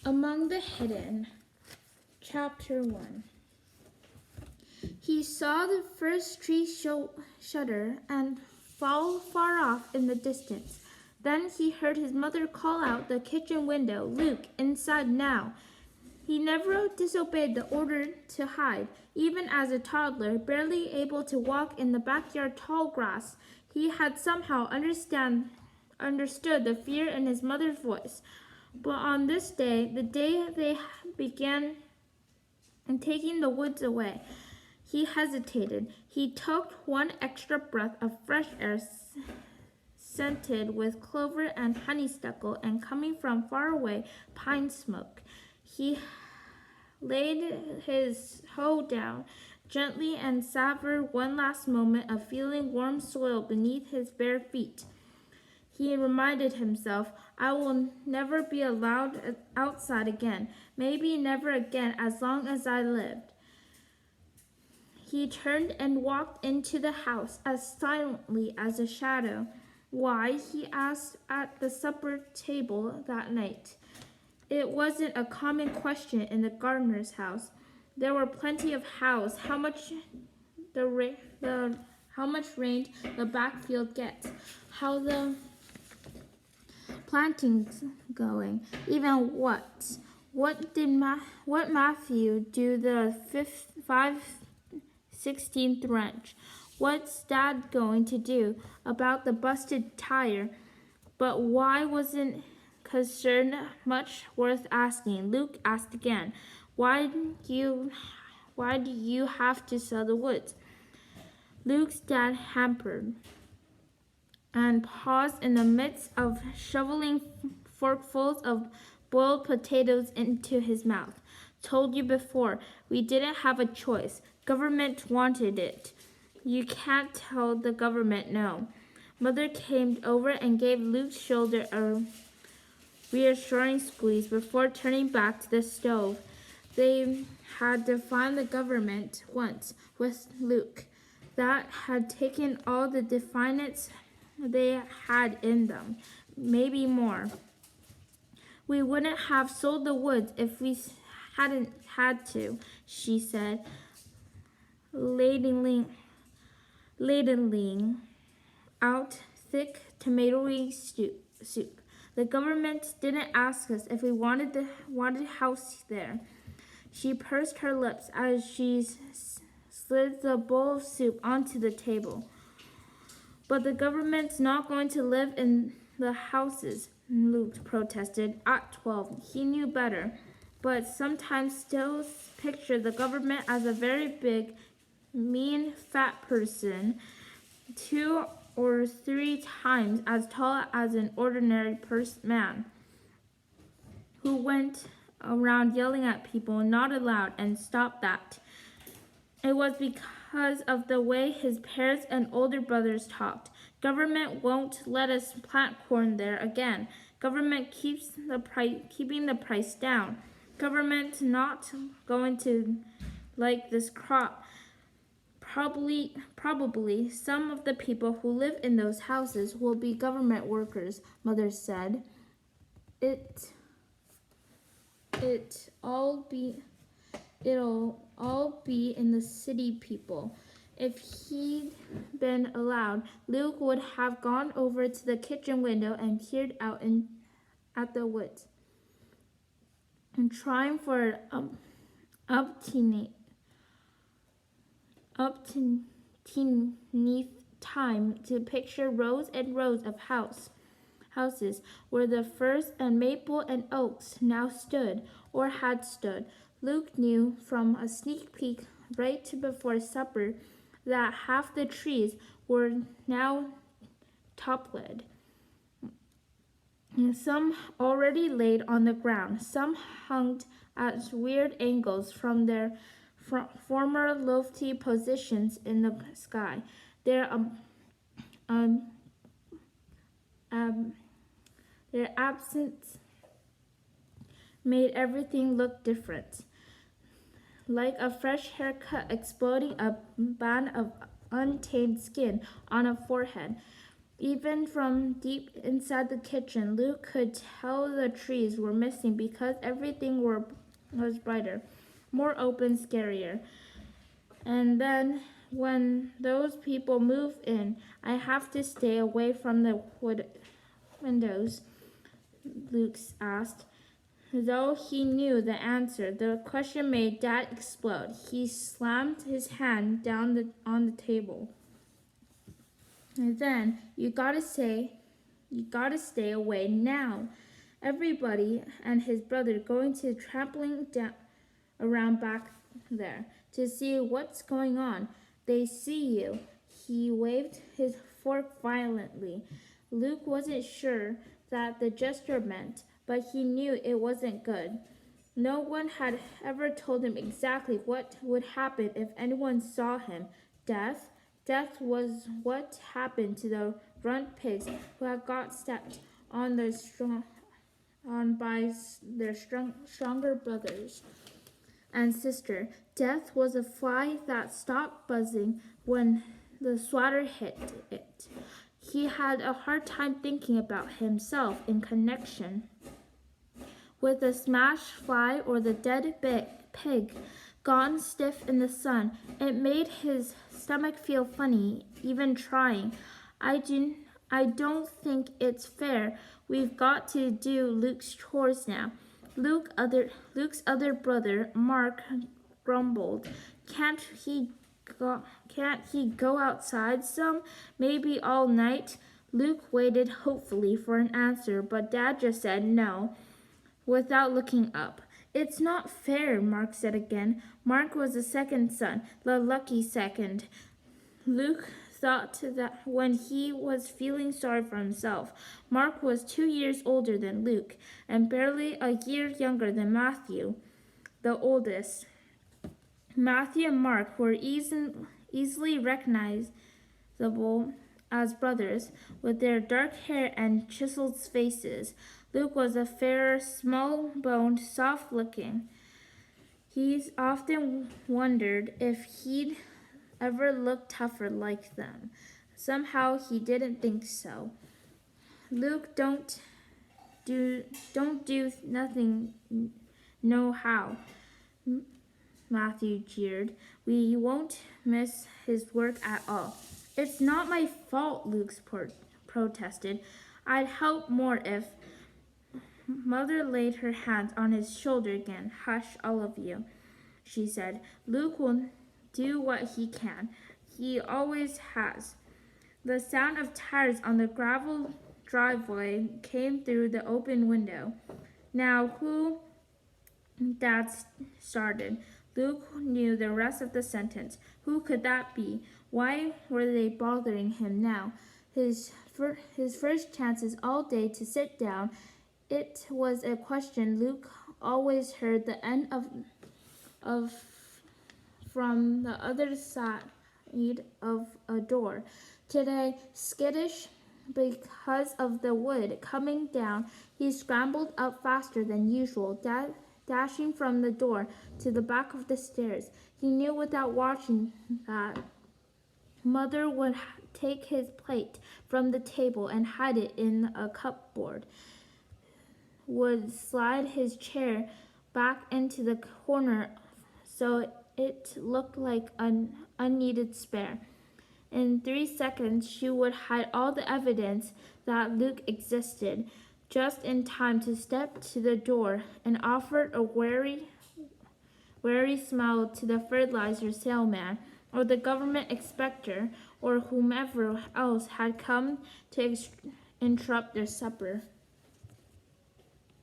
Among the Hidden, Chapter 1. He saw the first tree shudder and fall far off in the distance. Then he heard his mother call out the kitchen window, "Luke, inside now." He never disobeyed the order to hide. Even as a toddler, barely able to walk in the backyard tall grass, he had somehow understood the fear in his mother's voice. But on this day, the day they began taking the woods away, he hesitated. He took one extra breath of fresh air scented with clover and honeysuckle and coming from far away pine smoke. He laid his hoe down gently and savored one last moment of feeling warm soil beneath his bare feet. He reminded himself, "I will never be allowed outside again, maybe never again as long as I lived." He turned and walked into the house as silently as a shadow. Why, he asked at the supper table that night. It wasn't a common question in the gardener's house. There were plenty of hows. How much rain the backfield gets, how the planting's going, even what Matthew do the 5/16 wrench, what's Dad going to do about the busted tire. But why wasn't concern much worth asking? Luke asked again, Why do you have to sell the woods?" Luke's dad hampered and paused in the midst of shoveling forkfuls of boiled potatoes into his mouth. "Told you before, we didn't have a choice. Government wanted it. You can't tell the government no." Mother came over and gave Luke's shoulder a reassuring squeeze before turning back to the stove. They had defied the government once with Luke. That had taken all the defiance they had in them, maybe more. "We wouldn't have sold the woods if we hadn't had to," she said, ladling out thick tomatoey soup. "The government didn't ask us if we wanted a house there." She pursed her lips as she slid the bowl of soup onto the table. "But the government's not going to live in the houses," Luke protested. At 12, he knew better, but sometimes still pictured the government as a very big, mean, fat person, 2 or 3 times as tall as an ordinary man, who went around yelling at people, "Not allowed," and "Stop that." It was because of the way his parents and older brothers talked. "Government won't let us plant corn there again. Government keeping the price down. Government not going to like this crop. Probably some of the people who live in those houses will be government workers," Mother said. It'll all be in the city people." If he'd been allowed, Luke would have gone over to the kitchen window and peered out at the woods, and trying for up to time to picture rows and rows of houses where the firs and maple and oaks now stood or had stood. Luke knew from a sneak peek right before supper that half the trees were now toppled. Some already laid on the ground, some hung at weird angles from their former lofty positions in the sky. Their absence made everything look different, like a fresh haircut exploding a band of untamed skin on a forehead. Even from deep inside the kitchen, Luke could tell the trees were missing because everything was brighter, more open, scarier. And then, when those people move in, I have to stay away from the windows, Luke asked. Though he knew the answer, the question made Dad explode. He slammed his hand down on the table. And then, you gotta stay away now. Everybody and his brother going to trampling down around back there to see what's going on. They see you. He waved his fork violently. Luke wasn't sure that the gesture meant, but he knew it wasn't good. No one had ever told him exactly what would happen if anyone saw him. Death? Death was what happened to the runt pigs who had got stepped on by their stronger brothers and sister. Death was a fly that stopped buzzing when the swatter hit it. He had a hard time thinking about himself in connection with the smashed fly or the dead pig, gone stiff in the sun. It made his stomach feel funny, even trying. I don't think it's fair. We've got to do Luke's chores now. Luke's other brother, Mark, grumbled. Can't he go outside some? Maybe all night? Luke waited hopefully for an answer, but Dad just said no, without looking up. It's not fair, Mark said again. Mark was the second son, the lucky second. Luke thought that when he was feeling sorry for himself. Mark was 2 years older than Luke, and barely a year younger than Matthew, the oldest. Matthew and Mark were easily recognizable as brothers, with their dark hair and chiseled faces. Luke was a fairer, small-boned, soft-looking. He's often wondered if he'd ever looked tougher like them. Somehow he didn't think so. Luke, don't do nothing, no how, Matthew jeered. We won't miss his work at all. It's not my fault, Luke protested. I'd help more if... Mother laid her hands on his shoulder again. Hush, all of you, she said. Luke will do what he can. He always has. The sound of tires on the gravel driveway came through the open window. Now who? Dad started. Luke knew the rest of the sentence. Who could that be? Why were they bothering him now? His first chances all day to sit down. It was a question Luke always heard the end of from the other side of a door. Today, skittish because of the wood coming down, he scrambled up faster than usual, dashing from the door to the back of the stairs. He knew without watching that Mother would take his plate from the table and hide it in a cupboard, would slide his chair back into the corner so it looked like an unneeded spare. In 3 seconds, she would hide all the evidence that Luke existed, just in time to step to the door and offer a wary smile to the fertilizer salesman or the government inspector or whomever else had come to interrupt their supper.